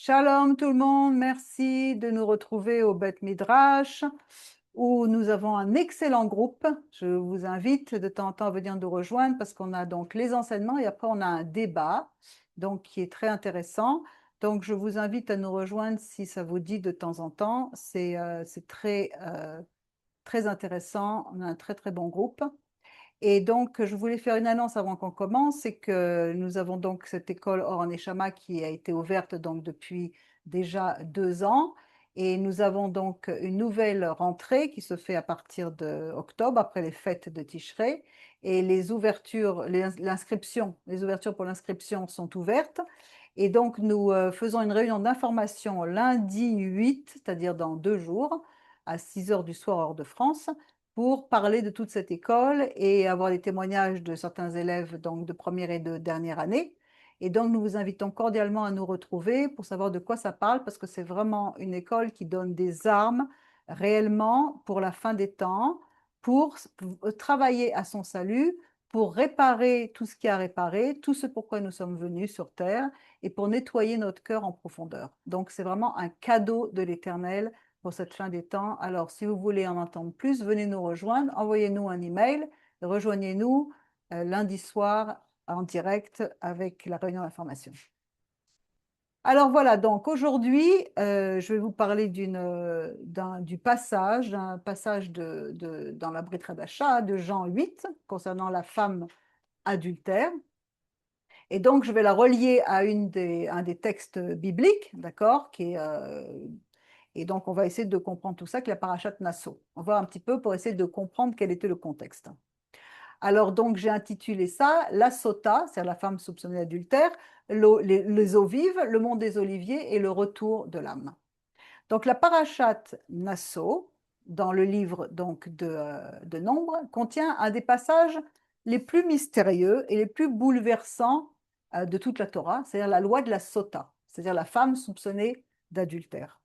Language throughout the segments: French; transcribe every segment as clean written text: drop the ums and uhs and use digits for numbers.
Shalom tout le monde, merci de nous retrouver au Beth Midrash où nous avons un excellent groupe. Je vous invite de temps en temps à venir nous rejoindre parce qu'on a donc les enseignements et après on a un débat donc qui est très intéressant. Donc je vous invite à nous rejoindre si ça vous dit de temps en temps. C'est très intéressant, on a un très très bon groupe. Et donc, je voulais faire une annonce avant qu'on commence, c'est que nous avons donc cette école Or Neshama qui a été ouverte donc depuis déjà 2 ans. Et nous avons donc une nouvelle rentrée qui se fait à partir d'octobre, après les fêtes de Tishrei. Et les ouvertures pour l'inscription sont ouvertes. Et donc, nous faisons une réunion d'information lundi 8, c'est-à-dire dans 2 jours, à 6 heures du soir, heure de France, pour parler de toute cette école et avoir des témoignages de certains élèves donc de première et de dernière année. Et donc, nous vous invitons cordialement à nous retrouver pour savoir de quoi ça parle, parce que c'est vraiment une école qui donne des armes réellement pour la fin des temps, pour travailler à son salut, pour réparer tout ce qui a réparé, tout ce pourquoi nous sommes venus sur Terre, et pour nettoyer notre cœur en profondeur. Donc, c'est vraiment un cadeau de l'Éternel pour cette fin des temps. Alors, si vous voulez en entendre plus, venez nous rejoindre, envoyez-nous un email, rejoignez-nous lundi soir en direct avec la réunion d'information. Alors voilà, donc aujourd'hui, je vais vous parler du passage, d'un passage dans la Brit Hadasha de Jean 8 concernant la femme adultère. Et donc, je vais la relier à un des textes bibliques, d'accord, et donc, on va essayer de comprendre tout ça, qui est la parashat Nasso. On va un petit peu pour essayer de comprendre quel était le contexte. Alors, donc, j'ai intitulé ça La Sota, c'est-à-dire la femme soupçonnée d'adultère, les eaux vives, le monde des oliviers et le retour de l'âme. Donc, la parashat Nasso, dans le livre donc, de Nombres, contient un des passages les plus mystérieux et les plus bouleversants de toute la Torah, c'est-à-dire la loi de la Sota, c'est-à-dire la femme soupçonnée d'adultère.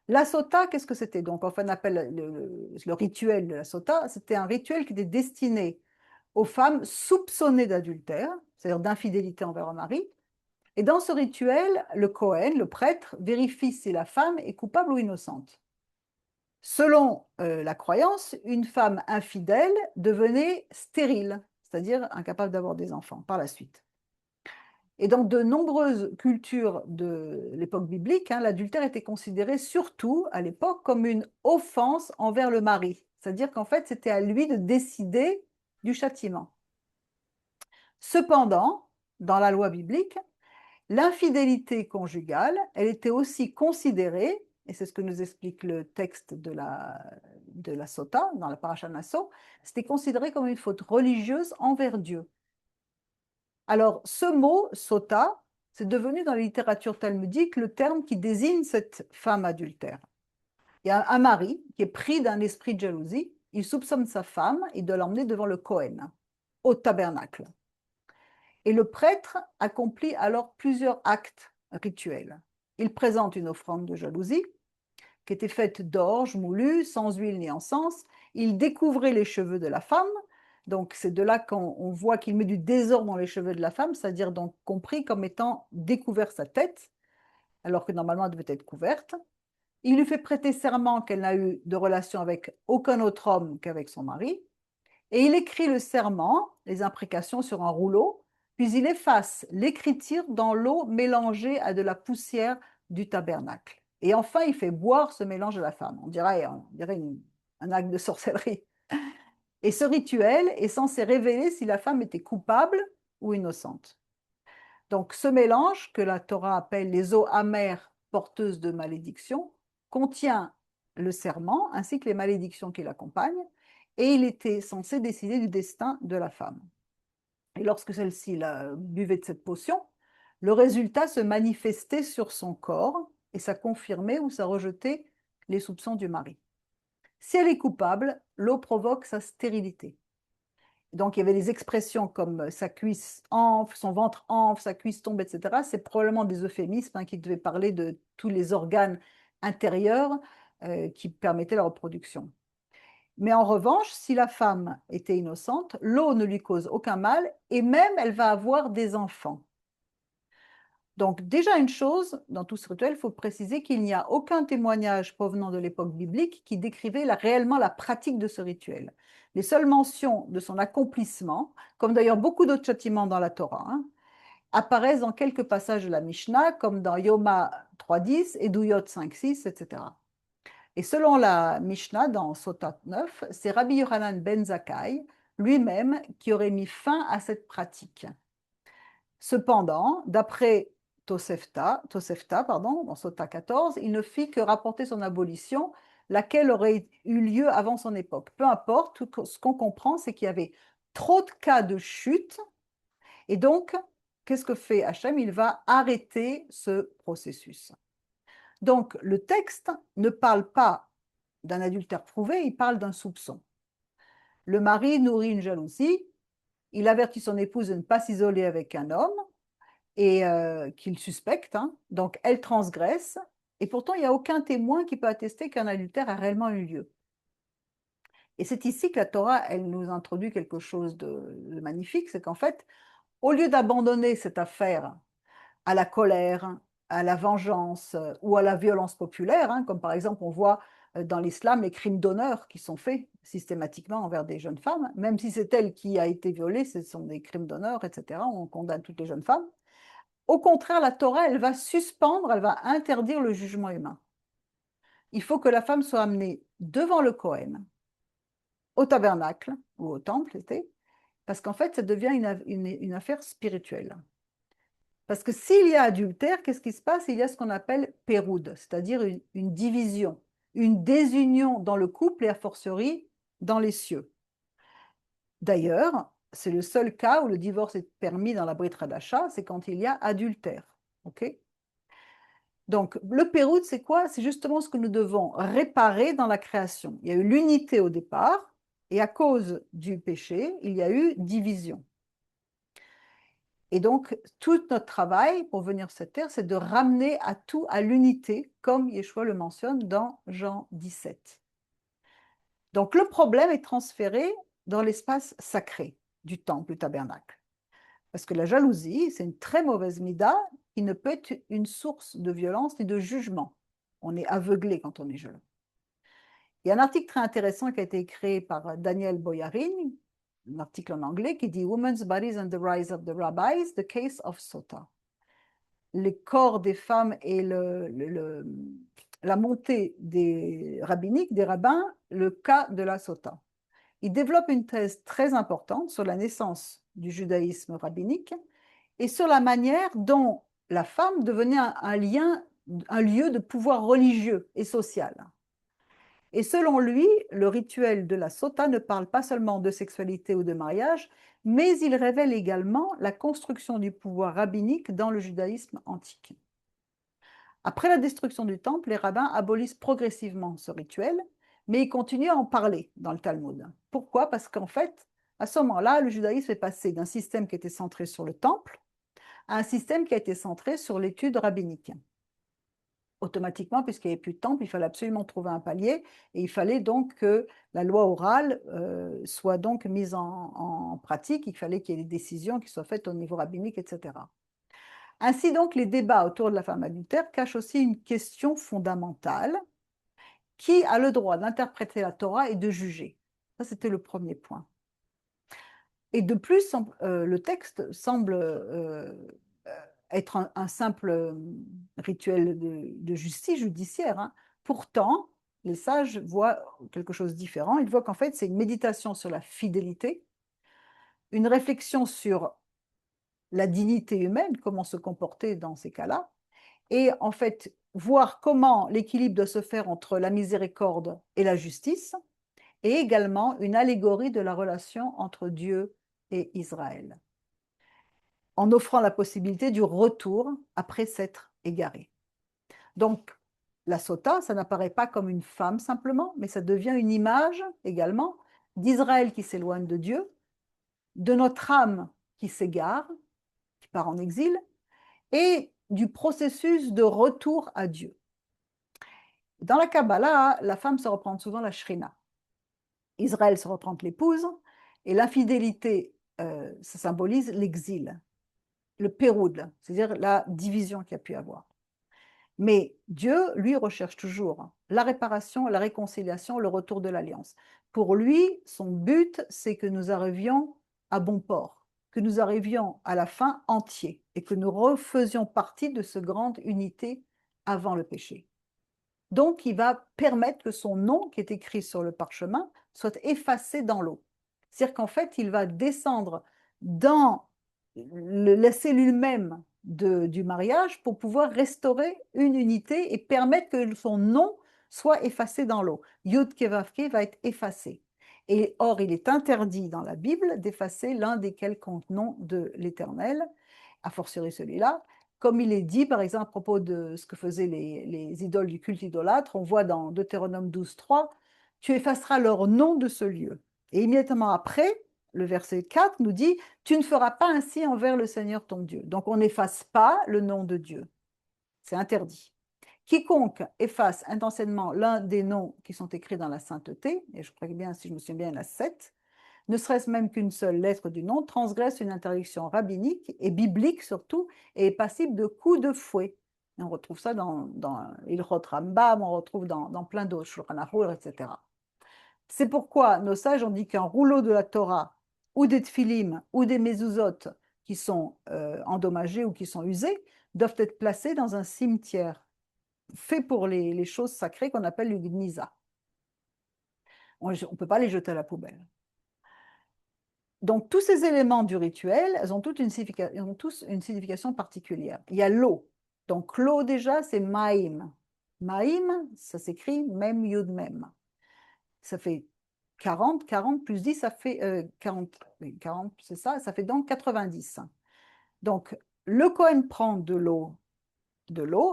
La sota, qu'est-ce que c'était? Donc, enfin, on appelle le rituel de la sota, c'était un rituel qui était destiné aux femmes soupçonnées d'adultère, c'est-à-dire d'infidélité envers un mari. Et dans ce rituel, le Kohen, le prêtre, vérifie si la femme est coupable ou innocente. Selon la croyance, une femme infidèle devenait stérile, c'est-à-dire incapable d'avoir des enfants par la suite. Et dans de nombreuses cultures de l'époque biblique, l'adultère était considéré surtout à l'époque comme une offense envers le mari. C'est-à-dire qu'en fait, c'était à lui de décider du châtiment. Cependant, dans la loi biblique, l'infidélité conjugale, elle était aussi considérée, et c'est ce que nous explique le texte de la Sota, dans la Parashat Nasso, c'était considéré comme une faute religieuse envers Dieu. Alors, ce mot, sota, c'est devenu dans la littérature talmudique le terme qui désigne cette femme adultère. Il y a un mari qui est pris d'un esprit de jalousie, il soupçonne sa femme et de l'emmener devant le Kohen, au tabernacle. Et le prêtre accomplit alors plusieurs actes rituels. Il présente une offrande de jalousie, qui était faite d'orge moulu, sans huile ni encens. Il découvrait les cheveux de la femme. Donc, c'est de là qu'on voit qu'il met du désordre dans les cheveux de la femme, c'est-à-dire donc compris comme étant découvert sa tête, alors que normalement elle devait être couverte. Il lui fait prêter serment qu'elle n'a eu de relation avec aucun autre homme qu'avec son mari. Et il écrit le serment, les imprécations sur un rouleau, puis il efface l'écriture dans l'eau mélangée à de la poussière du tabernacle. Et enfin, il fait boire ce mélange à la femme. On dirait un acte de sorcellerie. Et ce rituel est censé révéler si la femme était coupable ou innocente. Donc, ce mélange, que la Torah appelle les eaux amères porteuses de malédiction, contient le serment ainsi que les malédictions qui l'accompagnent, et il était censé décider du destin de la femme. Et lorsque celle-ci buvait de cette potion, le résultat se manifestait sur son corps et ça confirmait ou ça rejetait les soupçons du mari. Si elle est coupable, l'eau provoque sa stérilité. Donc, il y avait des expressions comme sa cuisse enfle, son ventre enfle, sa cuisse tombe, etc. C'est probablement des euphémismes qui devaient parler de tous les organes intérieurs qui permettaient la reproduction. Mais en revanche, si la femme était innocente, l'eau ne lui cause aucun mal et même elle va avoir des enfants. Donc déjà une chose, dans tout ce rituel, il faut préciser qu'il n'y a aucun témoignage provenant de l'époque biblique qui décrivait réellement la pratique de ce rituel. Les seules mentions de son accomplissement, comme d'ailleurs beaucoup d'autres châtiments dans la Torah, hein, apparaissent dans quelques passages de la Mishnah, comme dans Yoma 3.10 et Douyot 5.6, etc. Et selon la Mishnah, dans Sota 9, c'est Rabbi Yochanan ben Zakkai lui-même qui aurait mis fin à cette pratique. Cependant, d'après Tosefta, dans Sota 14, il ne fit que rapporter son abolition, laquelle aurait eu lieu avant son époque. Peu importe, ce qu'on comprend, c'est qu'il y avait trop de cas de chute, et donc, qu'est-ce que fait Hachem? Il va arrêter ce processus. Donc, le texte ne parle pas d'un adultère prouvé, il parle d'un soupçon. Le mari nourrit une jalousie, il avertit son épouse de ne pas s'isoler avec un homme, et qu'il suspecte, hein. Donc elle transgresse, et pourtant il n'y a aucun témoin qui peut attester qu'un adultère a réellement eu lieu. Et c'est ici que la Torah, elle nous introduit quelque chose de magnifique, c'est qu'en fait, au lieu d'abandonner cette affaire à la colère, à la vengeance ou à la violence populaire, hein, comme par exemple on voit dans l'islam les crimes d'honneur qui sont faits systématiquement envers des jeunes femmes, même si c'est elle qui a été violée, ce sont des crimes d'honneur, etc. On condamne toutes les jeunes femmes. Au contraire, la Torah, elle va suspendre, elle va interdire le jugement humain. Il faut que la femme soit amenée devant le Kohen, au tabernacle ou au temple, parce qu'en fait, ça devient une affaire spirituelle. Parce que s'il y a adultère, qu'est-ce qui se passe? Il y a ce qu'on appelle péroud, c'est-à-dire une division, une désunion dans le couple et a fortiori dans les cieux. D'ailleurs, c'est le seul cas où le divorce est permis dans la Brit Hadasha, c'est quand il y a adultère. Ok? Donc, le péroud, c'est quoi? C'est justement ce que nous devons réparer dans la création. Il y a eu l'unité au départ, et à cause du péché, il y a eu division. Et donc, tout notre travail pour venir sur cette terre, c'est de ramener à tout à l'unité, comme Yeshua le mentionne dans Jean 17. Donc, le problème est transféré dans l'espace sacré du temple, du tabernacle. Parce que la jalousie, c'est une très mauvaise mida qui ne peut être une source de violence ni de jugement. On est aveuglé quand on est jaloux. Il y a un article très intéressant qui a été créé par Daniel Boyarin, un article en anglais qui dit Women's Bodies and the Rise of the Rabbis, the Case of Sota. Les corps des femmes et la montée des rabbiniques, des rabbins, le cas de la Sota. Il développe une thèse très importante sur la naissance du judaïsme rabbinique et sur la manière dont la femme devenait un lieu de pouvoir religieux et social. Et selon lui, le rituel de la sota ne parle pas seulement de sexualité ou de mariage, mais il révèle également la construction du pouvoir rabbinique dans le judaïsme antique. Après la destruction du temple, les rabbins abolissent progressivement ce rituel, mais ils continuent à en parler dans le Talmud. Pourquoi? Parce qu'en fait, à ce moment-là, le judaïsme est passé d'un système qui était centré sur le temple à un système qui a été centré sur l'étude rabbinique. Automatiquement, puisqu'il n'y avait plus de temple, il fallait absolument trouver un palier et il fallait donc que la loi orale soit donc mise en pratique, il fallait qu'il y ait des décisions qui soient faites au niveau rabbinique, etc. Ainsi donc, les débats autour de la femme adultère cachent aussi une question fondamentale: qui a le droit d'interpréter la Torah et de juger? Ça, c'était le premier point. Et de plus, le texte semble être un simple rituel de justice judiciaire, hein. Pourtant, les sages voient quelque chose de différent. Ils voient qu'en fait, c'est une méditation sur la fidélité, une réflexion sur la dignité humaine, comment se comporter dans ces cas-là, et en fait, voir comment l'équilibre doit se faire entre la miséricorde et la justice, et également une allégorie de la relation entre Dieu et Israël, en offrant la possibilité du retour après s'être égaré. Donc, la sota, ça n'apparaît pas comme une femme simplement, mais ça devient une image également d'Israël qui s'éloigne de Dieu, de notre âme qui s'égare, qui part en exil, et du processus de retour à Dieu. Dans la Kabbalah, la femme se représente souvent la Shrina. Israël se représente l'épouse, et l'infidélité, ça symbolise l'exil. le péroud, c'est-à-dire la division qu'il y a pu avoir. Mais Dieu, lui, recherche toujours la réparation, la réconciliation, le retour de l'alliance. Pour lui, son but, c'est que nous arrivions à bon port, que nous arrivions à la fin entiers et que nous refaisions partie de cette grande unité avant le péché. Donc, il va permettre que son nom, qui est écrit sur le parchemin, soit effacé dans l'eau. C'est-à-dire qu'en fait, il va descendre dans la cellule même du mariage pour pouvoir restaurer une unité et permettre que son nom soit effacé dans l'eau. Yud Kevavke va être effacé. Et or, il est interdit dans la Bible d'effacer l'un des quelconques noms de l'Éternel, a fortiori celui-là, comme il est dit, par exemple, à propos de ce que faisaient les idoles du culte idolâtre, on voit dans Deutéronome 12.3, « Tu effaceras leur nom de ce lieu ». Et immédiatement après, le verset 4 nous dit, « Tu ne feras pas ainsi envers le Seigneur ton Dieu ». Donc on n'efface pas le nom de Dieu. C'est interdit. Quiconque efface intentionnellement l'un des noms qui sont écrits dans la sainteté, et je crois bien, si je me souviens bien, il y en a 7, ne serait-ce même qu'une seule lettre du nom, transgresse une interdiction rabbinique et biblique surtout, et est passible de coups de fouet. Et on retrouve ça dans Ilchot Rambam, on retrouve dans plein d'autres, Shulchan Aruch, etc. C'est pourquoi nos sages ont dit qu'un rouleau de la Torah, ou des tfilim, ou des mezuzot qui sont endommagés ou qui sont usés, doivent être placés dans un cimetière fait pour les choses sacrées qu'on appelle le gniza. On ne peut pas les jeter à la poubelle. Donc, tous ces éléments du rituel, ils ont tous une signification particulière. Il y a l'eau. Donc, l'eau, déjà, c'est maïm. Maïm, ça s'écrit même yud mem. Ça fait 40, 40 plus 10, ça fait 40, 40, c'est ça, ça fait donc 90. Donc, le Kohen prend de l'eau,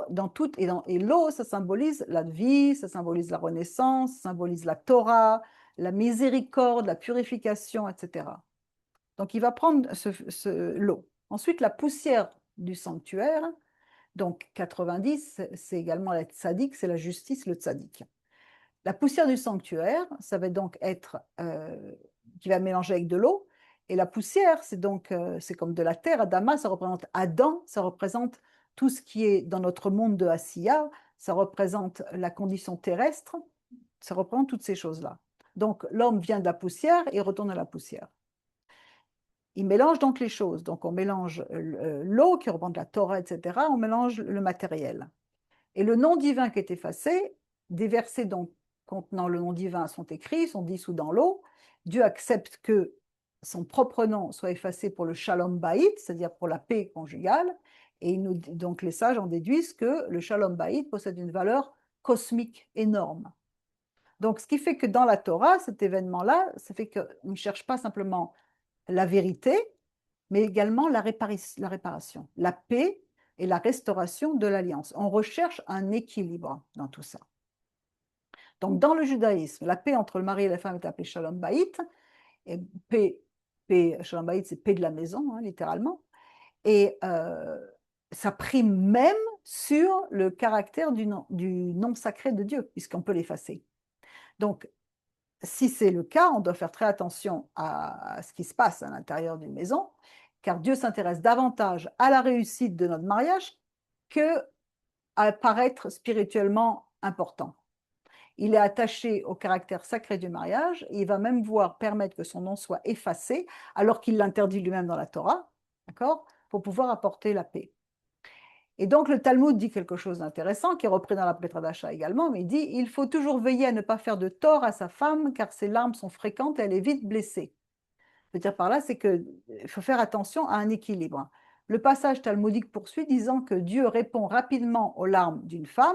dans toute, et l'eau, ça symbolise la vie, ça symbolise la renaissance, ça symbolise la Torah, la miséricorde, la purification, etc. Donc, il va prendre l'eau. Ensuite, la poussière du sanctuaire, donc 90, c'est également la tzaddik, c'est la justice, le tzaddik. La poussière du sanctuaire, ça va donc être, qui va mélanger avec de l'eau, et la poussière, c'est comme de la terre. Adama, ça représente Adam, ça représente tout ce qui est dans notre monde de Asiya, ça représente la condition terrestre, ça représente toutes ces choses-là. Donc, l'homme vient de la poussière et retourne à la poussière. Il mélange donc les choses. Donc, on mélange l'eau qui représente la Torah, etc. On mélange le matériel. Et le nom divin qui est effacé, des versets donc, contenant le nom divin sont écrits, sont dissous dans l'eau. Dieu accepte que son propre nom soit effacé pour le shalom baït, c'est-à-dire pour la paix conjugale. Et donc, les sages en déduisent que le shalom baït possède une valeur cosmique énorme. Donc, ce qui fait que dans la Torah, cet événement-là, ça fait qu'on ne cherche pas simplement la vérité, mais également la réparation, la paix et la restauration de l'alliance. On recherche un équilibre dans tout ça. Donc, dans le judaïsme, la paix entre le mari et la femme est appelée shalom baït. Et shalom baït, c'est paix de la maison, hein, littéralement. Et ça prime même sur le caractère du nom sacré de Dieu, puisqu'on peut l'effacer. Donc, si c'est le cas, on doit faire très attention à ce qui se passe à l'intérieur d'une maison, car Dieu s'intéresse davantage à la réussite de notre mariage que à paraître spirituellement important. Il est attaché au caractère sacré du mariage, et il va même permettre que son nom soit effacé, alors qu'il l'interdit lui-même dans la Torah, d'accord, pour pouvoir apporter la paix. Et donc le Talmud dit quelque chose d'intéressant, qui est repris dans la Brit Hadasha également, mais il dit « Il faut toujours veiller à ne pas faire de tort à sa femme, car ses larmes sont fréquentes et elle est vite blessée. » Je veux dire par là, c'est qu'il faut faire attention à un équilibre. Le passage talmudique poursuit disant que Dieu répond rapidement aux larmes d'une femme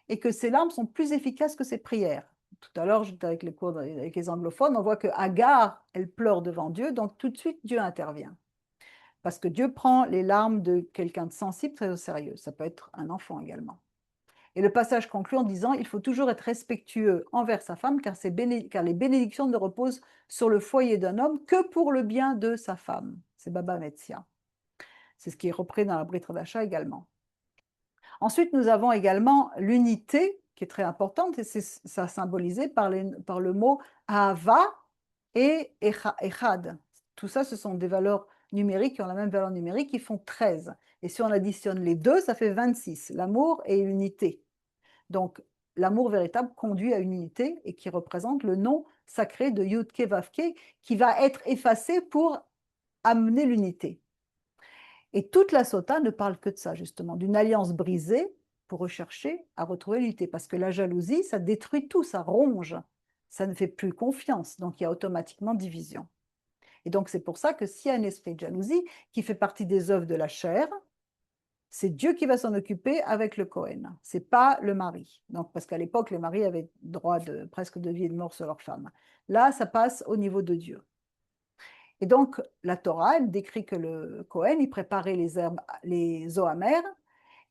et que ses larmes sont plus efficaces que ses prières. Tout à l'heure, j'étais avec les cours avec les anglophones, on voit que Agar, elle pleure devant Dieu, donc tout de suite Dieu intervient. Parce que Dieu prend les larmes de quelqu'un de sensible très au sérieux. Ça peut être un enfant également. Et le passage conclut en disant « Il faut toujours être respectueux envers sa femme, car les bénédictions ne reposent sur le foyer d'un homme que pour le bien de sa femme. » C'est Baba Metzia. C'est ce qui est repris dans la Brit Hadasha également. Ensuite, nous avons également l'unité, qui est très importante, et c'est ça symbolisé par le mot Ahava et Echad. Tout ça, ce sont des valeurs numériques qui ont la même valeur numérique, qui font 13. Et si on additionne les deux, ça fait 26, l'amour et l'unité. Donc, l'amour véritable conduit à une unité et qui représente le nom sacré de Yudke Vavke qui va être effacé pour amener l'unité. Et toute la sota ne parle que de ça, justement, d'une alliance brisée pour rechercher à retrouver l'unité. Parce que la jalousie, ça détruit tout, ça ronge, ça ne fait plus confiance. Donc, il y a automatiquement division. Et donc, c'est pour ça que s'il y a un esprit de jalousie qui fait partie des œuvres de la chair, c'est Dieu qui va s'en occuper avec le Cohen. C'est pas le mari. Donc, parce qu'à l'époque, les maris avaient droit de presque de vie et de mort sur leur femme. Là, ça passe au niveau de Dieu. Et donc, la Torah, elle décrit que le Cohen, il préparait les herbes, les eaux amères.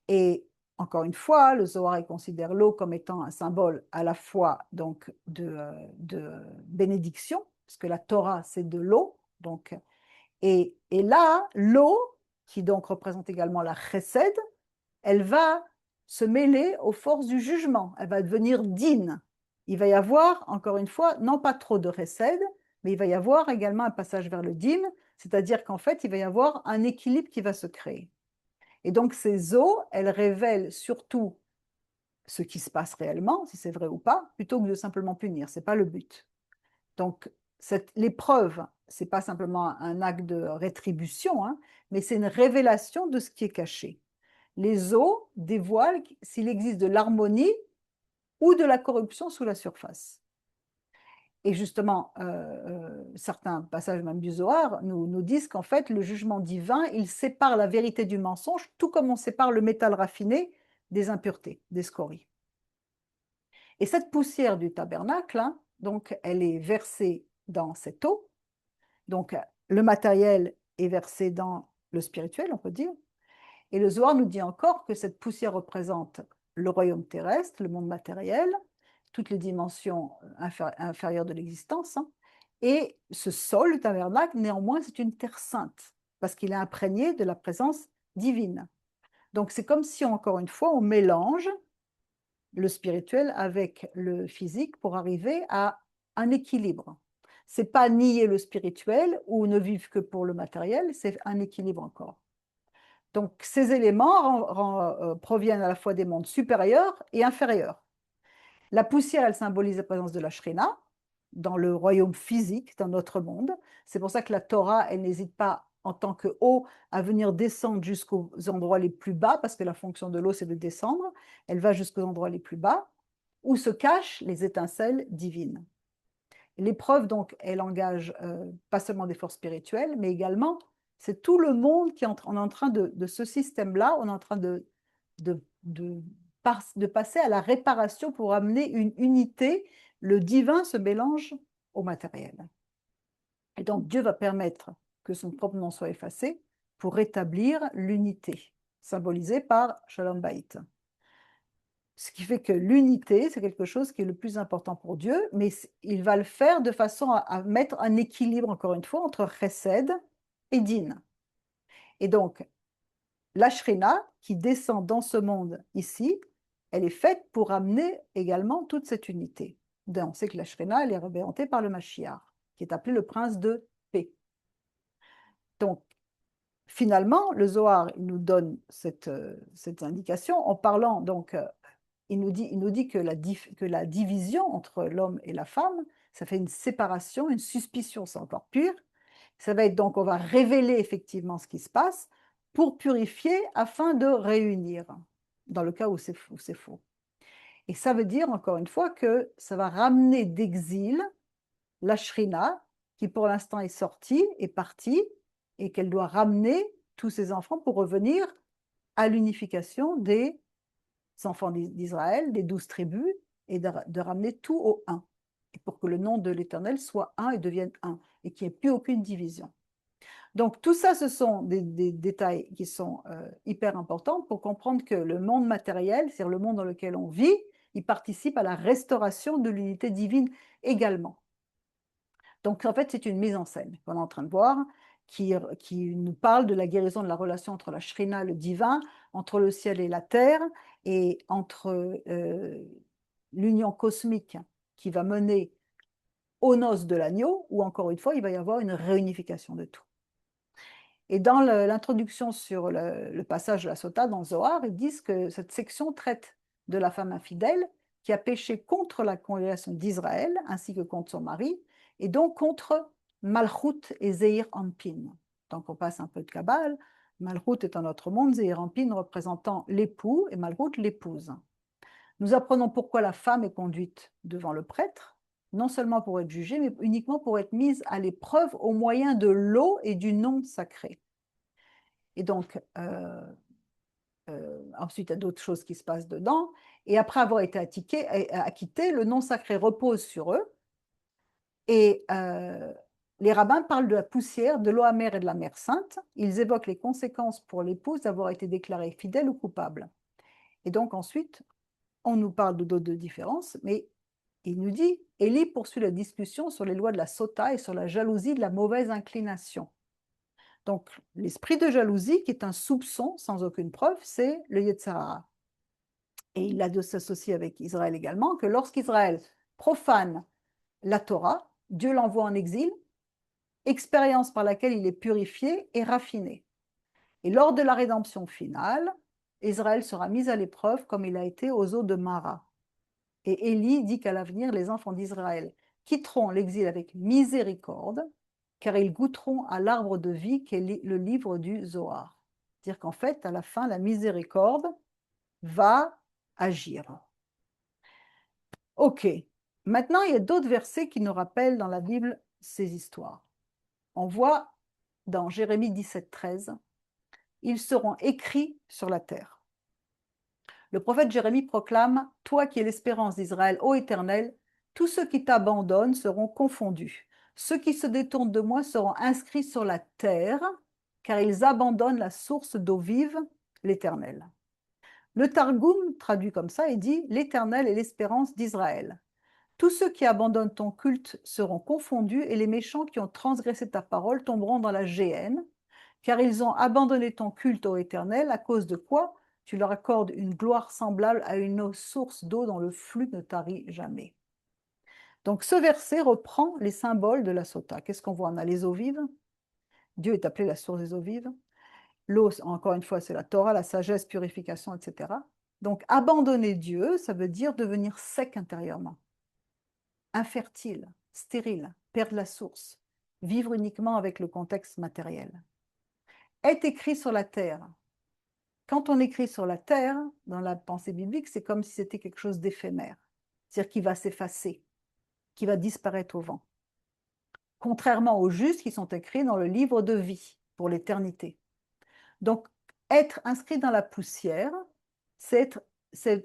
Et encore une fois, le Zohar il considère l'eau comme étant un symbole à la fois donc de bénédiction, parce que la Torah, c'est de l'eau. Donc, et là, l'eau, qui donc représente également la chesed, elle va se mêler aux forces du jugement. Elle va devenir din. Il va y avoir, encore une fois, non pas trop de chesed, mais il va y avoir également un passage vers le din, c'est-à-dire qu'en fait, il va y avoir un équilibre qui va se créer. Et donc, ces eaux, elles révèlent surtout ce qui se passe réellement, si c'est vrai ou pas, plutôt que de simplement punir. Ce n'est pas le but. Donc, l'épreuve, ce n'est pas simplement un acte de rétribution, hein, mais c'est une révélation de ce qui est caché. Les eaux dévoilent s'il existe de l'harmonie ou de la corruption sous la surface. Et justement, certains passages même du Zohar nous disent qu'en fait, le jugement divin, il sépare la vérité du mensonge, tout comme on sépare le métal raffiné des impuretés, des scories. Et cette poussière du tabernacle, hein, donc, elle est versée dans cette eau. Donc, le matériel est versé dans le spirituel, on peut dire. Et le Zohar nous dit encore que cette poussière représente le royaume terrestre, le monde matériel, toutes les dimensions inférieures de l'existence. Hein. Et ce sol, le tabernacle, néanmoins, c'est une terre sainte, parce qu'il est imprégné de la présence divine. Donc c'est comme si, encore une fois, on mélange le spirituel avec le physique pour arriver à un équilibre. C'est pas nier le spirituel ou ne vivre que pour le matériel, c'est un équilibre encore. Donc ces éléments proviennent à la fois des mondes supérieurs et inférieurs. La poussière, elle symbolise la présence de la Shrina dans le royaume physique, dans notre monde. C'est pour ça que la Torah, elle n'hésite pas en tant que eau à venir descendre jusqu'aux endroits les plus bas, parce que la fonction de l'eau, c'est de descendre. Elle va jusqu'aux endroits les plus bas, où se cachent les étincelles divines. L'épreuve, donc, elle engage pas seulement des forces spirituelles, mais également, c'est tout le monde qui est en train de ce système-là, on est en train de passer à la réparation pour amener une unité. Le divin se mélange au matériel. Et donc, Dieu va permettre que son propre nom soit effacé pour rétablir l'unité, symbolisée par Shalom Bayit. Ce qui fait que l'unité, c'est quelque chose qui est le plus important pour Dieu, mais il va le faire de façon à mettre un équilibre, encore une fois, entre chesed et din. Et donc, la Shrina, qui descend dans ce monde ici, elle est faite pour amener également toute cette unité. On sait que la Shrina, elle est représentée par le Mashiach, qui est appelé le prince de paix. Donc, finalement, le Zohar il nous donne cette indication en parlant donc il nous dit que la division entre l'homme et la femme, ça fait une séparation, une suspicion, c'est encore pire. Ça va être donc, on va révéler effectivement ce qui se passe pour purifier afin de réunir, dans le cas où c'est faux. Et ça veut dire, encore une fois, que ça va ramener d'exil la Shrina, qui pour l'instant est sortie, est partie, et qu'elle doit ramener tous ses enfants pour revenir à l'unification des enfants d'Israël, des 12 tribus, et de ramener tout au un, et pour que le nom de l'Éternel soit un et devienne un, et qu'il n'y ait plus aucune division. Donc tout ça, ce sont des détails qui sont hyper importants pour comprendre que le monde matériel, c'est-à-dire le monde dans lequel on vit, il participe à la restauration de l'unité divine également. Donc en fait, c'est une mise en scène qu'on est en train de voir, qui nous parle de la guérison de la relation entre la Shrina, le divin, entre le ciel et la terre, et entre l'union cosmique qui va mener aux noces de l'agneau, où encore une fois, il va y avoir une réunification de tout. Et dans l'introduction sur le passage de la Sota dans le Zohar, ils disent que cette section traite de la femme infidèle qui a péché contre la congrégation d'Israël ainsi que contre son mari, et donc contre Malchut et Zeir Anpin. Donc on passe un peu de Kabbale. Malchut est dans notre monde, Zeir Anpin représentant l'époux et Malchut l'épouse. Nous apprenons pourquoi la femme est conduite devant le prêtre, non seulement pour être jugée, mais uniquement pour être mise à l'épreuve au moyen de l'eau et du nom sacré. Et donc, ensuite, il y a d'autres choses qui se passent dedans. Et après avoir été acquittés, le nom sacré repose sur eux. Et les rabbins parlent de la poussière, de l'eau amère et de la mer sainte. Ils évoquent les conséquences pour l'épouse d'avoir été déclarée fidèle ou coupable. Et donc ensuite, on nous parle de d'autres différences, mais il nous dit, Élie poursuit la discussion sur les lois de la sota et sur la jalousie de la mauvaise inclination. Donc, l'esprit de jalousie, qui est un soupçon sans aucune preuve, c'est le Yetzer Hara. Et il a de s'associer avec Israël également, que lorsqu'Israël profane la Torah, Dieu l'envoie en exil, expérience par laquelle il est purifié et raffiné. Et lors de la rédemption finale, Israël sera mis à l'épreuve comme il a été aux eaux de Mara. Et Élie dit qu'à l'avenir, les enfants d'Israël quitteront l'exil avec miséricorde, car ils goûteront à l'arbre de vie qui est le livre du Zohar. C'est-à-dire qu'en fait, à la fin, la miséricorde va agir. Ok. Maintenant, il y a d'autres versets qui nous rappellent dans la Bible ces histoires. On voit dans Jérémie 17, 13, ils seront écrits sur la terre. Le prophète Jérémie proclame, toi qui es l'espérance d'Israël, ô Éternel, tous ceux qui t'abandonnent seront confondus. Ceux qui se détournent de moi seront inscrits sur la terre, car ils abandonnent la source d'eau vive, l'Éternel. Le Targum traduit comme ça et dit, l'Éternel est l'espérance d'Israël. Tous ceux qui abandonnent ton culte seront confondus et les méchants qui ont transgressé ta parole tomberont dans la géhenne, car ils ont abandonné ton culte, ô Éternel, à cause de quoi tu leur accordes une gloire semblable à une source d'eau dont le flux ne tarit jamais. Donc ce verset reprend les symboles de la sota. Qu'est-ce qu'on voit? On a les eaux vives. Dieu est appelé la source des eaux vives. L'eau, encore une fois, c'est la Torah, la sagesse, purification, etc. Donc abandonner Dieu, ça veut dire devenir sec intérieurement, infertile, stérile, perdre la source, vivre uniquement avec le contexte matériel. Est écrit sur la terre. Quand on écrit sur la terre, dans la pensée biblique, c'est comme si c'était quelque chose d'éphémère, c'est-à-dire qui va s'effacer, qui va disparaître au vent. Contrairement aux justes qui sont écrits dans le livre de vie pour l'éternité. Donc, être inscrit dans la poussière, ça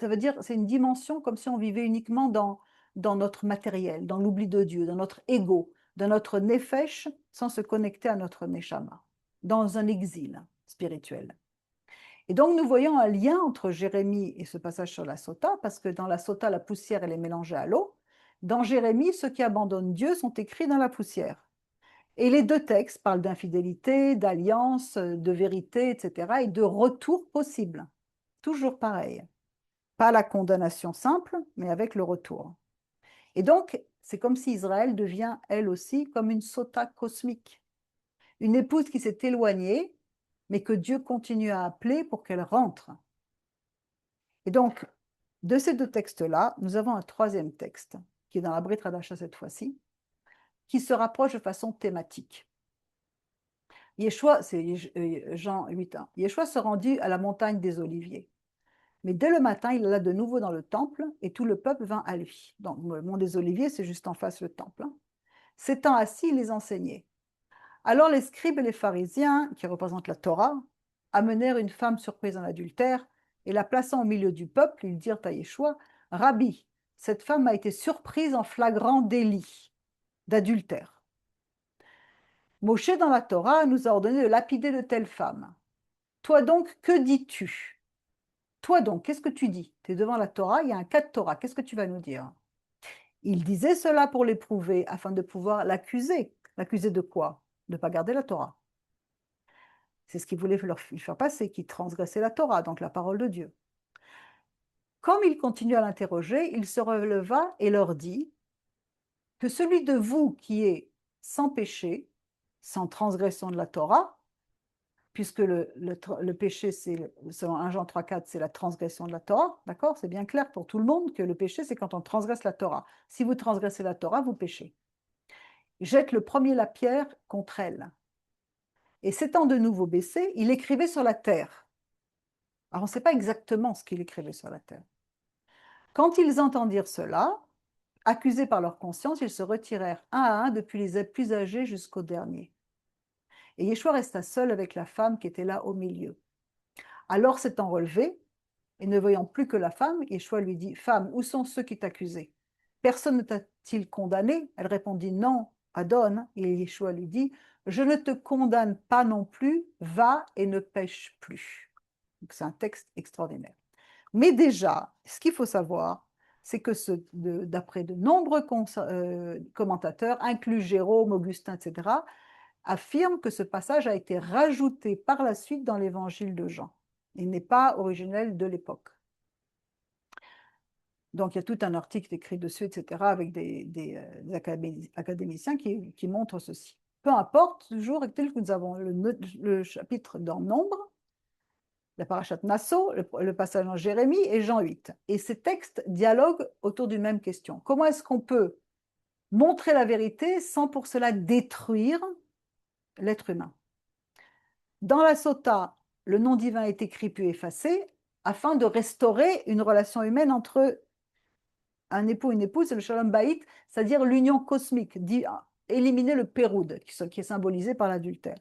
veut dire c'est une dimension comme si on vivait uniquement dans notre matériel, dans l'oubli de Dieu, dans notre ego, dans notre nefesh, sans se connecter à notre neshama, dans un exil spirituel. Et donc, nous voyons un lien entre Jérémie et ce passage sur la sota, parce que dans la sota, la poussière, elle est mélangée à l'eau. Dans Jérémie, ceux qui abandonnent Dieu sont écrits dans la poussière. Et les deux textes parlent d'infidélité, d'alliance, de vérité, etc., et de retour possible. Toujours pareil. Pas la condamnation simple, mais avec le retour. Et donc, c'est comme si Israël devient, elle aussi, comme une sota cosmique. Une épouse qui s'est éloignée, mais que Dieu continue à appeler pour qu'elle rentre. Et donc, de ces deux textes-là, nous avons un troisième texte, qui est dans la Brit Hadasha cette fois-ci, qui se rapproche de façon thématique. Yeshua, c'est Jean 8, Yeshua se rendit à la montagne des Oliviers. Mais dès le matin, il alla de nouveau dans le temple et tout le peuple vint à lui. Donc, le mont des Oliviers, c'est juste en face le temple. S'étant assis, il les enseignait. Alors les scribes et les pharisiens, qui représentent la Torah, amenèrent une femme surprise en adultère et la plaçant au milieu du peuple, ils dirent à Yeshua, Rabbi, cette femme a été surprise en flagrant délit d'adultère. Moshe dans la Torah nous a ordonné de lapider de telles femmes. Toi donc, que dis-tu? Toi donc, qu'est-ce que tu dis? Tu es devant la Torah, il y a un cas de Torah, qu'est-ce que tu vas nous dire? Il disait cela pour l'éprouver, afin de pouvoir l'accuser. L'accuser de quoi? De ne pas garder la Torah. C'est ce qu'il voulait leur faire passer, qu'il transgressait la Torah, donc la parole de Dieu. Comme il continua à l'interroger, il se releva et leur dit que celui de vous qui est sans péché, sans transgression de la Torah, puisque le péché, selon 1 Jean 3,4, c'est la transgression de la Torah, d'accord? C'est bien clair pour tout le monde que le péché, c'est quand on transgresse la Torah. Si vous transgressez la Torah, vous péchez. Jette le premier la pierre contre elle. Et s'étant de nouveau baissé, il écrivait sur la terre. Alors, on ne sait pas exactement ce qu'il écrivait sur la terre. Quand ils entendirent cela, accusés par leur conscience, ils se retirèrent un à un depuis les plus âgés jusqu'au dernier. Et Yeshua resta seul avec la femme qui était là au milieu. Alors s'étant relevé, et ne voyant plus que la femme, Yeshua lui dit, « Femme, où sont ceux qui t'accusaient? Personne ne t'a-t-il condamné ?» Elle répondit, « Non, Adon. » Et Yeshua lui dit, « Je ne te condamne pas non plus, va et ne pêche plus. » Donc c'est un texte extraordinaire. Mais déjà, ce qu'il faut savoir, c'est que d'après de nombreux commentateurs, inclus Jérôme, Augustin, etc., affirment que ce passage a été rajouté par la suite dans l'évangile de Jean. Il n'est pas originel de l'époque. Donc il y a tout un article écrit dessus, etc., avec des académiciens qui montrent ceci. Peu importe, toujours est-il que nous avons le chapitre dans Nombre, la parashat Nasso, le passage en Jérémie et Jean 8. Et ces textes dialoguent autour d'une même question. Comment est-ce qu'on peut montrer la vérité sans pour cela détruire l'être humain? Dans la Sota, le nom divin est écrit puis effacé afin de restaurer une relation humaine entre un époux et une épouse, c'est le Shalom Baït, c'est-à-dire l'union cosmique, éliminer le péroud, qui est symbolisé par l'adultère.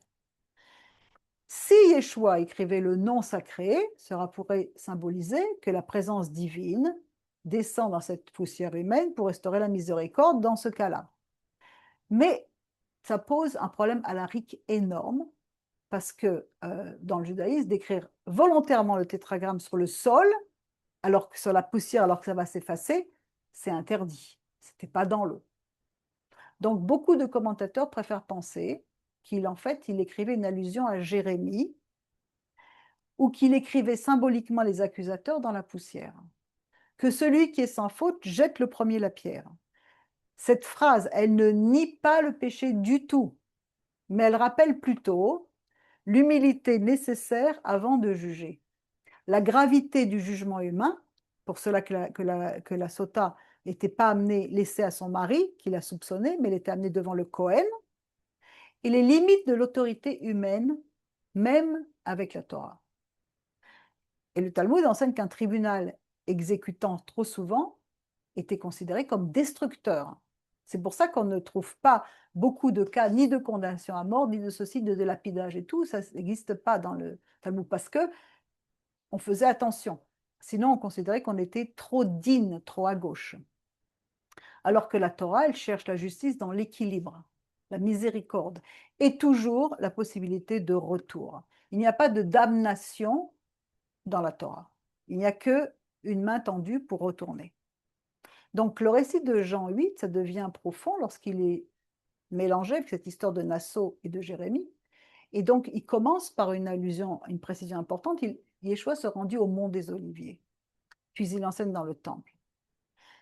Si Yeshua écrivait le nom sacré, cela pourrait symboliser que la présence divine descend dans cette poussière humaine pour restaurer la miséricorde dans ce cas-là. Mais ça pose un problème alarique énorme, parce que dans le judaïsme, d'écrire volontairement le tétragramme sur le sol, alors que sur la poussière, alors que ça va s'effacer, c'est interdit. Ce n'était pas dans l'eau. Donc, beaucoup de commentateurs préfèrent penser qu'il écrivait une allusion à Jérémie, ou qu'il écrivait symboliquement les accusateurs dans la poussière. Que celui qui est sans faute jette le premier la pierre. Cette phrase, elle ne nie pas le péché du tout, mais elle rappelle plutôt l'humilité nécessaire avant de juger. La gravité du jugement humain, pour cela que la Sota n'était pas laissée à son mari, qui l'a soupçonné, mais elle était amenée devant le Kohen, et les limites de l'autorité humaine, même avec la Torah. Et le Talmud enseigne qu'un tribunal exécutant trop souvent était considéré comme destructeur. C'est pour ça qu'on ne trouve pas beaucoup de cas ni de condamnation à mort, ni de ceci, de lapidage et tout. Ça n'existe pas dans le Talmud parce que on faisait attention. Sinon, on considérait qu'on était trop digne, trop à gauche. Alors que la Torah, elle cherche la justice dans l'équilibre, la miséricorde, et toujours la possibilité de retour. Il n'y a pas de damnation dans la Torah. Il n'y a qu'une main tendue pour retourner. Donc le récit de Jean 8, ça devient profond lorsqu'il est mélangé avec cette histoire de Nasso et de Jérémie. Et donc il commence par une allusion, une précision importante. Yeshua se rendit au mont des Oliviers, puis il enseigne dans le temple.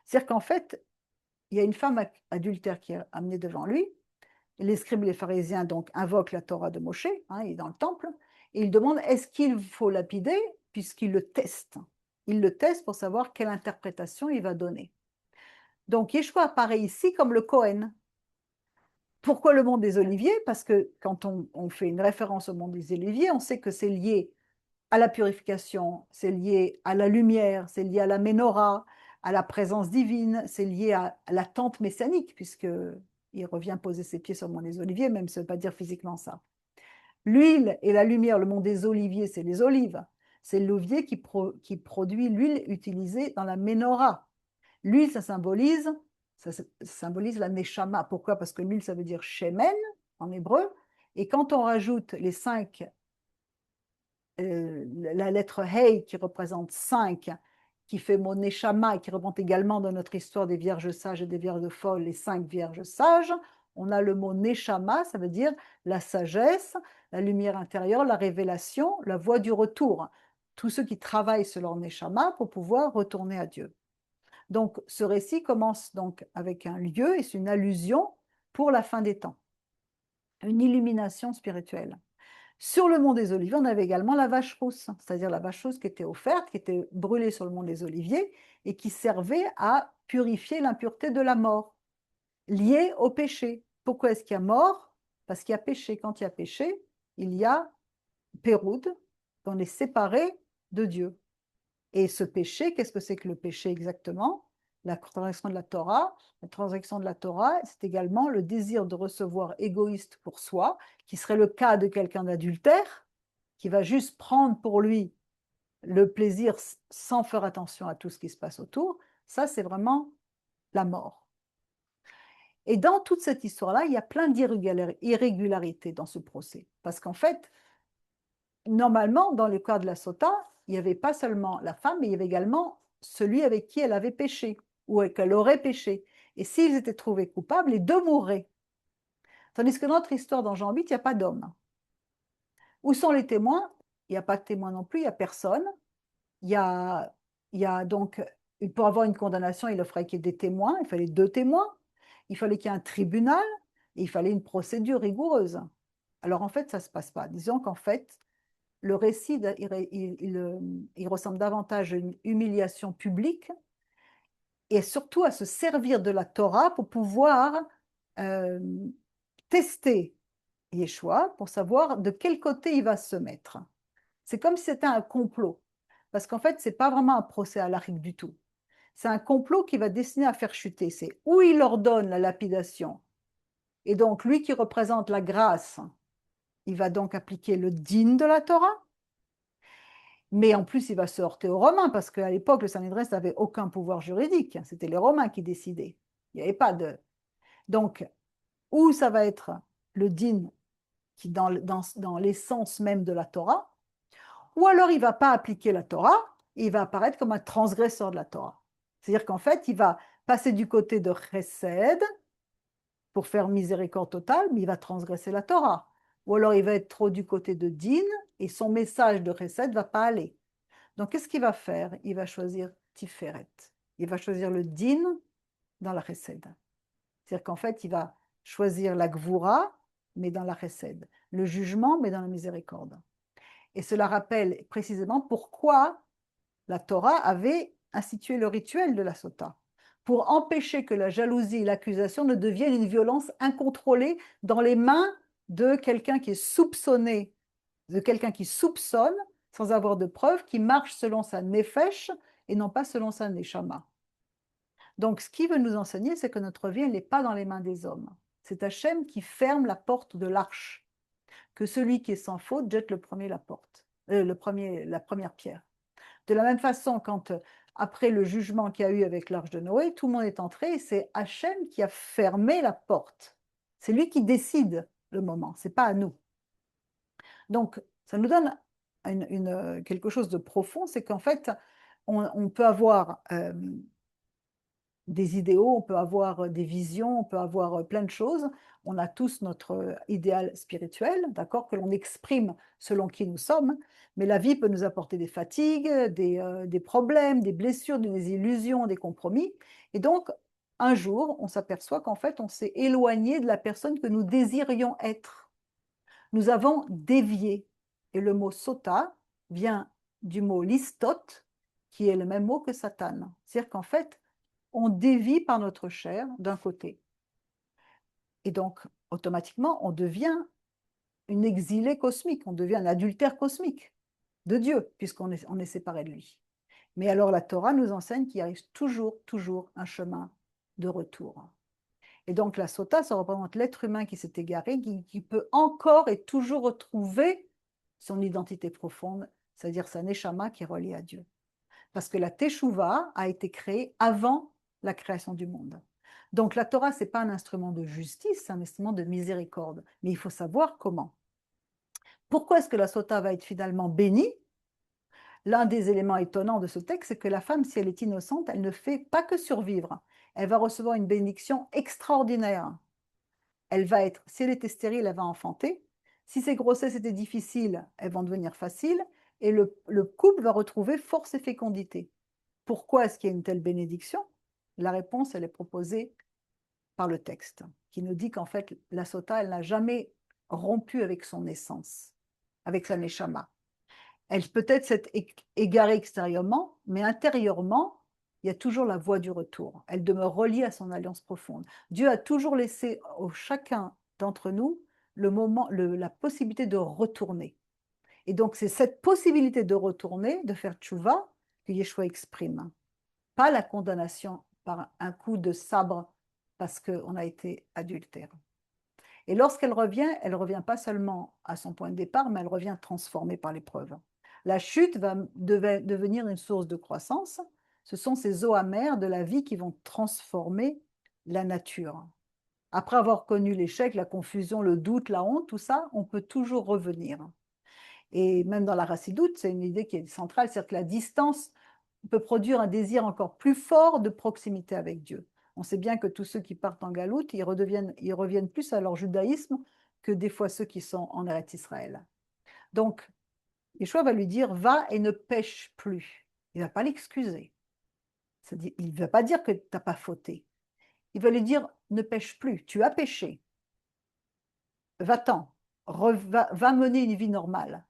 C'est-à-dire qu'en fait, il y a une femme adultère qui est amenée devant lui. Les scribes et les pharisiens donc invoquent la Torah de Moshe, il est dans le temple, et ils demandent est-ce qu'il faut lapider, puisqu'ils le testent. Ils le testent pour savoir quelle interprétation il va donner. Donc Yeshua apparaît ici comme le Kohen. Pourquoi le mont des Oliviers? Parce que quand on fait une référence au mont des Oliviers, on sait que c'est lié à la purification, c'est lié à la lumière, c'est lié à la Ménorah, à la présence divine, c'est lié à la tente messianique, puisqu'il revient poser ses pieds sur le mont des Oliviers, même ça ne veut pas dire physiquement ça. L'huile et la lumière, le mont des Oliviers, c'est les olives. C'est l'olivier qui produit l'huile utilisée dans la Ménorah. L'huile, ça symbolise la neshama. Pourquoi? Parce que l'huile, ça veut dire shemen en hébreu. Et quand on rajoute les 5, la lettre Hey qui représente 5, qui fait mon neshama et qui représente également dans notre histoire des vierges sages et des vierges folles, les 5 vierges sages, on a le mot neshama, ça veut dire la sagesse, la lumière intérieure, la révélation, la voie du retour. Tous ceux qui travaillent sur leur neshama pour pouvoir retourner à Dieu. Donc, ce récit commence donc avec un lieu et c'est une allusion pour la fin des temps, une illumination spirituelle. Sur le mont des Oliviers, on avait également la vache rousse, c'est-à-dire la vache rousse qui était offerte, qui était brûlée sur le mont des Oliviers et qui servait à purifier l'impureté de la mort, liée au péché. Pourquoi est-ce qu'il y a mort? Parce qu'il y a péché. Quand il y a péché, il y a péroud, on est séparé de Dieu. Et ce péché, qu'est-ce que c'est que le péché exactement? La transgression de la Torah. La transgression de la Torah, c'est également le désir de recevoir égoïste pour soi, qui serait le cas de quelqu'un d'adultère, qui va juste prendre pour lui le plaisir sans faire attention à tout ce qui se passe autour. Ça, c'est vraiment la mort. Et dans toute cette histoire-là, il y a plein d'irrégularités dans ce procès. Parce qu'en fait, normalement, dans le cas de la sota, il n'y avait pas seulement la femme, mais il y avait également celui avec qui elle avait péché, ou qu'elle aurait péché. Et s'ils étaient trouvés coupables, les deux mourraient. Tandis que dans notre histoire, dans Jean 8, il n'y a pas d'homme. Où sont les témoins? Il n'y a pas de témoins non plus, il n'y a personne. Il y a donc, pour avoir une condamnation, il fallait qu'il y ait des témoins, il fallait 2 témoins, il fallait qu'il y ait un tribunal, et il fallait une procédure rigoureuse. Alors en fait, ça ne se passe pas. Disons qu'en fait, le récit, il ressemble davantage à une humiliation publique et surtout à se servir de la Torah pour pouvoir euh, tester Yeshua pour savoir de quel côté il va se mettre. C'est comme si c'était un complot. Parce qu'en fait, ce n'est pas vraiment un procès halachique du tout. C'est un complot qui va destiner à faire chuter. C'est où il ordonne la lapidation. Et donc, lui qui représente la grâce, il va donc appliquer le din de la Torah. Mais en plus, il va se heurter aux Romains, parce qu'à l'époque, le Sanhédrin n'avait aucun pouvoir juridique. C'était les Romains qui décidaient. Il n'y avait pas de... Donc, où ça va être le din qui dans l'essence même de la Torah, ou alors il ne va pas appliquer la Torah, et il va apparaître comme un transgresseur de la Torah. C'est-à-dire qu'en fait, il va passer du côté de Chesed pour faire miséricorde totale, mais il va transgresser la Torah. Ou alors il va être trop du côté de Din, et son message de Chesed ne va pas aller. Donc, qu'est-ce qu'il va faire? Il va choisir Tiferet. Il va choisir le Din dans la Chesed. C'est-à-dire qu'en fait, il va choisir la Gvura, mais dans la Chesed. Le jugement, mais dans la miséricorde. Et cela rappelle précisément pourquoi la Torah avait institué le rituel de la sota, pour empêcher que la jalousie et l'accusation ne deviennent une violence incontrôlée dans les mains de quelqu'un qui est soupçonné, de quelqu'un qui soupçonne sans avoir de preuves, qui marche selon sa nefesh et non pas selon sa neshama. Donc, ce qui veut nous enseigner, c'est que notre vie, elle n'est pas dans les mains des hommes. C'est Hachem qui ferme la porte de l'arche, que celui qui est sans faute jette le premier la porte, la première pierre. De la même façon, quand après le jugement qu'il y a eu avec l'arche de Noé, tout le monde est entré et c'est Hachem qui a fermé la porte. C'est lui qui décide le moment, c'est pas à nous. Donc, ça nous donne quelque chose de profond, c'est qu'en fait, on peut avoir des idéaux, on peut avoir des visions, on peut avoir plein de choses. On a tous notre idéal spirituel, d'accord, que l'on exprime selon qui nous sommes, mais la vie peut nous apporter des fatigues, des problèmes, des blessures, des illusions, des compromis. Et donc, un jour, on s'aperçoit qu'en fait, on s'est éloigné de la personne que nous désirions être. Nous avons dévié. Et le mot sota vient du mot listot, qui est le même mot que Satan. C'est-à-dire qu'en fait, on dévie par notre chair d'un côté. Et donc, automatiquement, on devient une exilée cosmique, on devient un adultère cosmique de Dieu, puisqu'on est séparé de lui. Mais alors la Torah nous enseigne qu'il arrive toujours un chemin de retour. Et donc la sota, ça représente l'être humain qui s'est égaré, qui peut encore et toujours retrouver son identité profonde, c'est-à-dire sa neshama qui est reliée à Dieu. Parce que la teshuva a été créée avant la création du monde. Donc la Torah, ce n'est pas un instrument de justice, c'est un instrument de miséricorde. Mais il faut savoir comment. Pourquoi est-ce que la sota va être finalement bénie? L'un des éléments étonnants de ce texte, c'est que la femme, si elle est innocente, elle ne fait pas que survivre. Elle va recevoir une bénédiction extraordinaire. Elle va être, si elle était stérile, elle va enfanter. Si ses grossesses étaient difficiles, elles vont devenir faciles. Et le couple va retrouver force et fécondité. Pourquoi est-ce qu'il y a une telle bénédiction? La réponse, elle est proposée par le texte, qui nous dit qu'en fait, la sota, elle n'a jamais rompu avec son essence. avec sa neshama. Elle peut être s'être égarée extérieurement, mais intérieurement, il y a toujours la voie du retour. Elle demeure reliée à son alliance profonde. Dieu a toujours laissé au chacun d'entre nous la possibilité de retourner. Et donc, c'est cette possibilité de retourner, de faire tchouva, que Yeshua exprime. Pas la condamnation par un coup de sabre parce qu'on a été adultère. Et lorsqu'elle elle revient pas seulement à son point de départ, mais elle revient transformée par l'épreuve. La chute va devenir une source de croissance. Ce sont ces eaux amères de la vie qui vont transformer la nature. Après avoir connu l'échec, la confusion, le doute, la honte, tout ça, on peut toujours revenir. Et même dans la racidoute, c'est une idée qui est centrale, c'est-à-dire que la distance peut produire un désir encore plus fort de proximité avec Dieu. On sait bien que tous ceux qui partent en galoute, ils reviennent plus à leur judaïsme que des fois ceux qui sont en Eretz Israël. Donc, Yeshua va lui dire, va et ne pêche plus. Il ne va pas l'excuser. Il ne va pas dire que tu n'as pas fauté. Il va lui dire, ne pêche plus, tu as péché. Va-t'en, va mener une vie normale.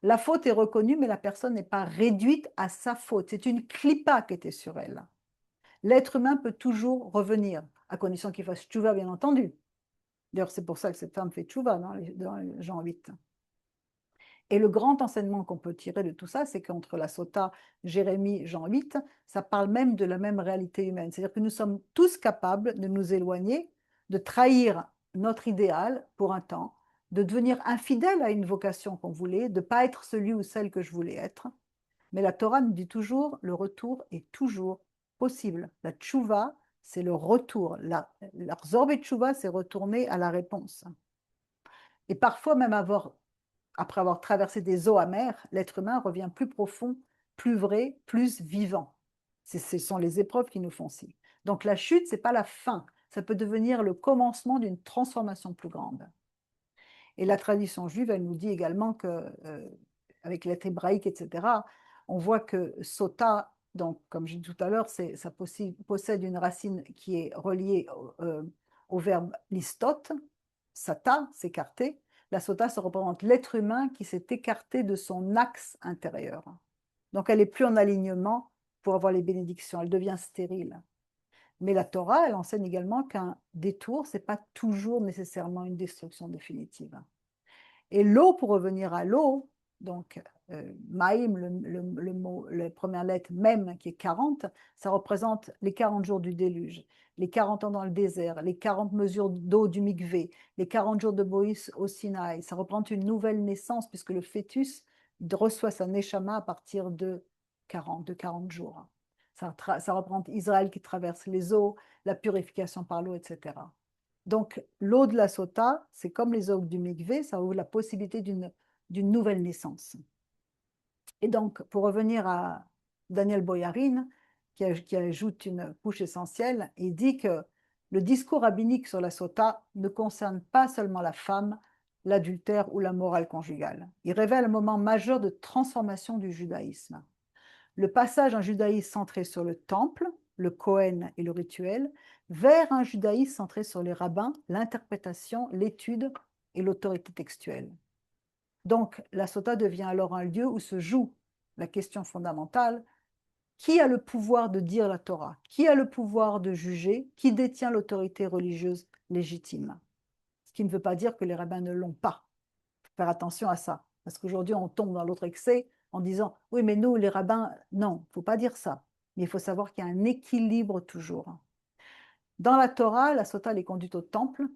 La faute est reconnue, mais la personne n'est pas réduite à sa faute. C'est une clipa qui était sur elle. L'être humain peut toujours revenir, à condition qu'il fasse tchouva, bien entendu. D'ailleurs, c'est pour ça que cette femme fait tchouva dans Jean 8. Et le grand enseignement qu'on peut tirer de tout ça, c'est qu'entre la Sota, Jérémie, Jean 8, ça parle même de la même réalité humaine. C'est-à-dire que nous sommes tous capables de nous éloigner, de trahir notre idéal pour un temps, de devenir infidèle à une vocation qu'on voulait, de ne pas être celui ou celle que je voulais être. Mais la Torah nous dit toujours, le retour est toujours possible. La tchouva, c'est le retour. La zorbe tchouva, c'est retourner à la réponse. Et parfois, même après avoir traversé des eaux amères, l'être humain revient plus profond, plus vrai, plus vivant. Ce sont les épreuves qui nous font ci. Donc la chute, ce n'est pas la fin. Ça peut devenir le commencement d'une transformation plus grande. Et la tradition juive, elle nous dit également que, avec lettre hébraïque, etc., on voit que sota, donc comme j'ai dit tout à l'heure, ça possède une racine qui est reliée au verbe listot, sata, s'écarter. La sota, ça représente l'être humain qui s'est écarté de son axe intérieur. Donc elle n'est plus en alignement pour avoir les bénédictions, elle devient stérile. Mais la Torah, elle enseigne également qu'un détour, ce n'est pas toujours nécessairement une destruction définitive. Et l'eau, pour revenir à l'eau, donc Maïm, le mot, la première lettre même qui est 40, ça représente les 40 jours du déluge, les 40 ans dans le désert, les 40 mesures d'eau du Mikvé, les 40 jours de Moïse au Sinaï. Ça représente une nouvelle naissance puisque le fœtus reçoit sa neshama à partir de 40 jours. Ça représente Israël qui traverse les eaux, la purification par l'eau, etc. Donc, l'eau de la sota, c'est comme les eaux du mikvé, ça ouvre la possibilité d'une nouvelle naissance. Et donc, pour revenir à Daniel Boyarin, qui ajoute une couche essentielle, il dit que le discours rabbinique sur la sota ne concerne pas seulement la femme, l'adultère ou la morale conjugale. Il révèle un moment majeur de transformation du judaïsme. Le passage d'un judaïsme centré sur le temple, le Kohen et le rituel, vers un judaïsme centré sur les rabbins, l'interprétation, l'étude et l'autorité textuelle. Donc, la Sota devient alors un lieu où se joue la question fondamentale, qui a le pouvoir de dire la Torah? Qui a le pouvoir de juger? Qui détient l'autorité religieuse légitime? Ce qui ne veut pas dire que les rabbins ne l'ont pas. Il faut faire attention à ça. Parce qu'aujourd'hui, on tombe dans l'autre excès en disant, oui, mais nous, les rabbins, non, il ne faut pas dire ça. Mais il faut savoir qu'il y a un équilibre toujours. Dans la Torah, la sota est conduite au temple.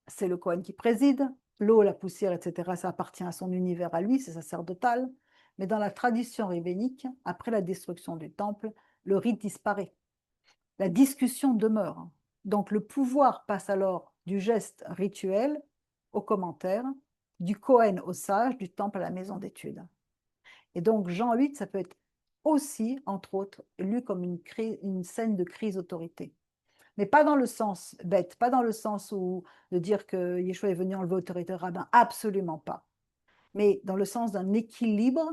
C'est le Kohen qui préside. L'eau, la poussière, etc., ça appartient à son univers à lui, c'est sacerdotal. Mais dans la tradition rabbinique, après la destruction du temple, le rite disparaît. La discussion demeure. Donc le pouvoir passe alors du geste rituel au commentaire, du Kohen au sage, du temple à la maison d'études. Et donc Jean 8, ça peut être aussi, entre autres, lu comme une scène de crise d'autorité. Mais pas dans le sens bête, pas dans le sens où de dire que Yeshua est venu enlever l'autorité rabbin, absolument pas. Mais dans le sens d'un équilibre,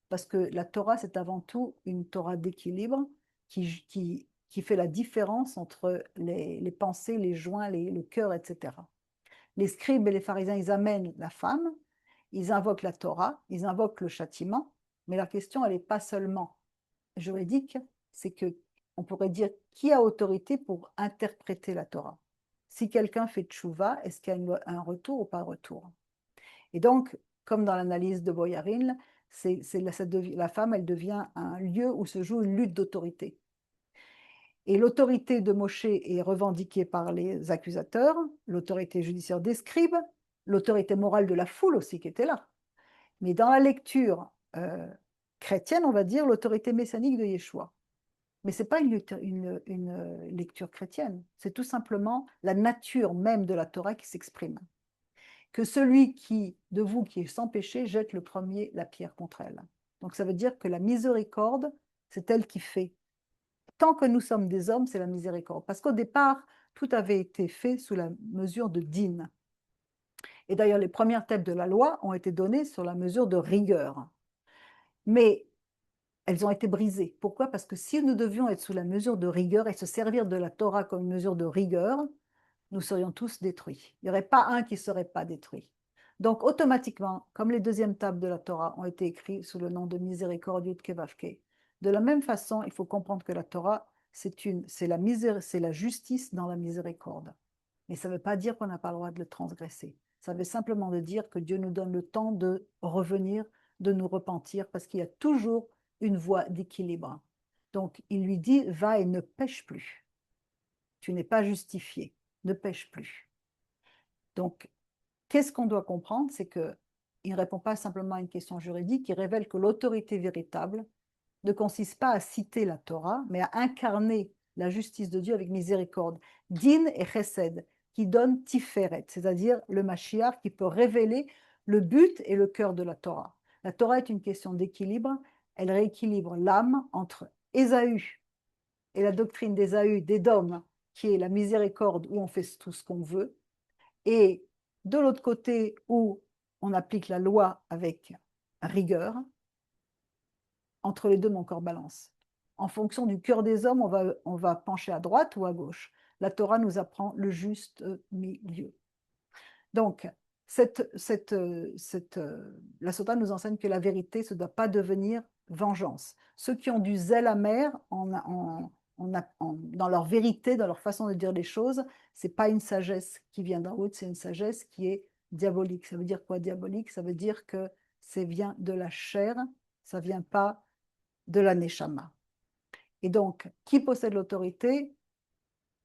parce que la Torah, c'est avant tout une Torah d'équilibre qui fait la différence entre les pensées, les joints, le cœur, etc. Les scribes et les pharisiens, ils amènent la femme, ils invoquent la Torah, ils invoquent le châtiment, mais la question, elle n'est pas seulement juridique, c'est que on pourrait dire qui a autorité pour interpréter la Torah. Si quelqu'un fait tchouva, est-ce qu'il y a un retour ou pas un retour? Et donc, comme dans l'analyse de Boyarin, la femme, elle devient un lieu où se joue une lutte d'autorité. Et l'autorité de Moshe est revendiquée par les accusateurs, l'autorité judiciaire des scribes, l'autorité morale de la foule aussi qui était là. Mais dans la lecture chrétienne, on va dire l'autorité messianique de Yeshua. Mais ce n'est pas une lecture chrétienne, c'est tout simplement la nature même de la Torah qui s'exprime. Que celui de vous qui est sans péché jette le premier la pierre contre elle. Donc ça veut dire que la miséricorde, c'est elle qui fait. Tant que nous sommes des hommes, c'est la miséricorde. Parce qu'au départ, tout avait été fait sous la mesure de dîne. Et d'ailleurs, les premières têtes de la loi ont été données sur la mesure de rigueur. Mais elles ont été brisées. Pourquoi? Parce que si nous devions être sous la mesure de rigueur et se servir de la Torah comme une mesure de rigueur, nous serions tous détruits. Il n'y aurait pas un qui ne serait pas détruit. Donc, automatiquement, comme les deuxièmes tables de la Torah ont été écrites sous le nom de miséricorde Yud Kevavke, de la même façon, il faut comprendre que la Torah, c'est la justice dans la miséricorde. Mais ça ne veut pas dire qu'on n'a pas le droit de le transgresser. Ça veut simplement dire que Dieu nous donne le temps de revenir, de nous repentir, parce qu'il y a toujours une voie d'équilibre. Donc, il lui dit, va et ne pêche plus. Tu n'es pas justifié, ne pêche plus. Donc, qu'est-ce qu'on doit comprendre? C'est qu'il ne répond pas simplement à une question juridique, il révèle que l'autorité véritable ne consiste pas à citer la Torah, mais à incarner la justice de Dieu avec miséricorde. Din et chesed, qui donne tiferet, c'est-à-dire le Mashiach qui peut révéler le but et le cœur de la Torah. La Torah est une question d'équilibre, elle rééquilibre l'âme entre Ésaü et la doctrine d'Ésaü, d'Édom, qui est la miséricorde où on fait tout ce qu'on veut, et de l'autre côté où on applique la loi avec rigueur. Entre les deux, mon corps balance. En fonction du cœur des hommes, on va pencher à droite ou à gauche. La Torah nous apprend le juste milieu. Donc, la Sota nous enseigne que la vérité ne doit pas devenir vengeance. Ceux qui ont du zèle amer dans leur vérité, dans leur façon de dire les choses, ce n'est pas une sagesse qui vient d'en haut, c'est une sagesse qui est diabolique. Ça veut dire quoi diabolique? Ça veut dire que ça vient de la chair, ça ne vient pas de la neshama. Et donc, qui possède l'autorité?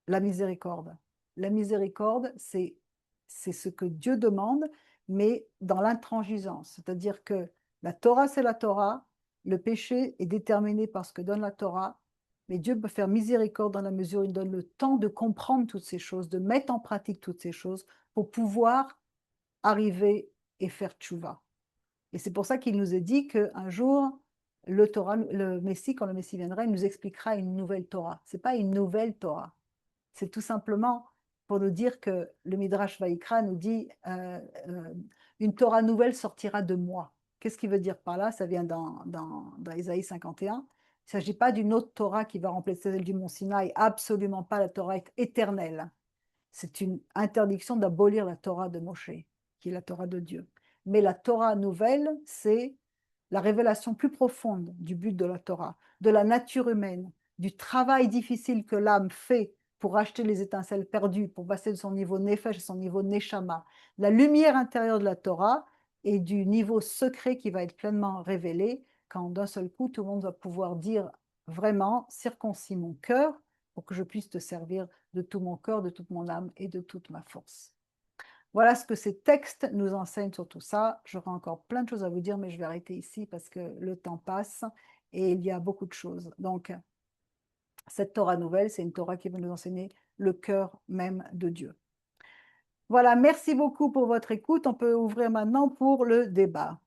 La miséricorde. La miséricorde, c'est ce que Dieu demande, mais dans l'intransigeance. C'est-à-dire que la Torah, c'est la Torah, le péché est déterminé par ce que donne la Torah, mais Dieu peut faire miséricorde dans la mesure où il donne le temps de comprendre toutes ces choses, de mettre en pratique toutes ces choses pour pouvoir arriver et faire tchouva. Et c'est pour ça qu'il nous est dit qu'un jour, le Messie, quand le Messie viendra, il nous expliquera une nouvelle Torah. Ce n'est pas une nouvelle Torah. C'est tout simplement pour nous dire que le Midrash Vaïkra nous dit une Torah nouvelle sortira de moi. Qu'est-ce qu'il veut dire par là? Ça vient dans Ésaïe 51. Il ne s'agit pas d'une autre Torah qui va remplacer celle du Mont Sinaï, absolument pas, la Torah est éternelle. C'est une interdiction d'abolir la Torah de Moshe, qui est la Torah de Dieu. Mais la Torah nouvelle, c'est la révélation plus profonde du but de la Torah, de la nature humaine, du travail difficile que l'âme fait pour racheter les étincelles perdues, pour passer de son niveau nefesh à son niveau neshama, la lumière intérieure de la Torah et du niveau secret qui va être pleinement révélé quand d'un seul coup tout le monde va pouvoir dire vraiment circoncis mon cœur pour que je puisse te servir de tout mon cœur, de toute mon âme et de toute ma force. Voilà ce que ces textes nous enseignent sur tout ça. J'aurai encore plein de choses à vous dire, mais je vais arrêter ici parce que le temps passe et il y a beaucoup de choses. Donc, cette Torah nouvelle, c'est une Torah qui va nous enseigner le cœur même de Dieu. Voilà, merci beaucoup pour votre écoute. On peut ouvrir maintenant pour le débat.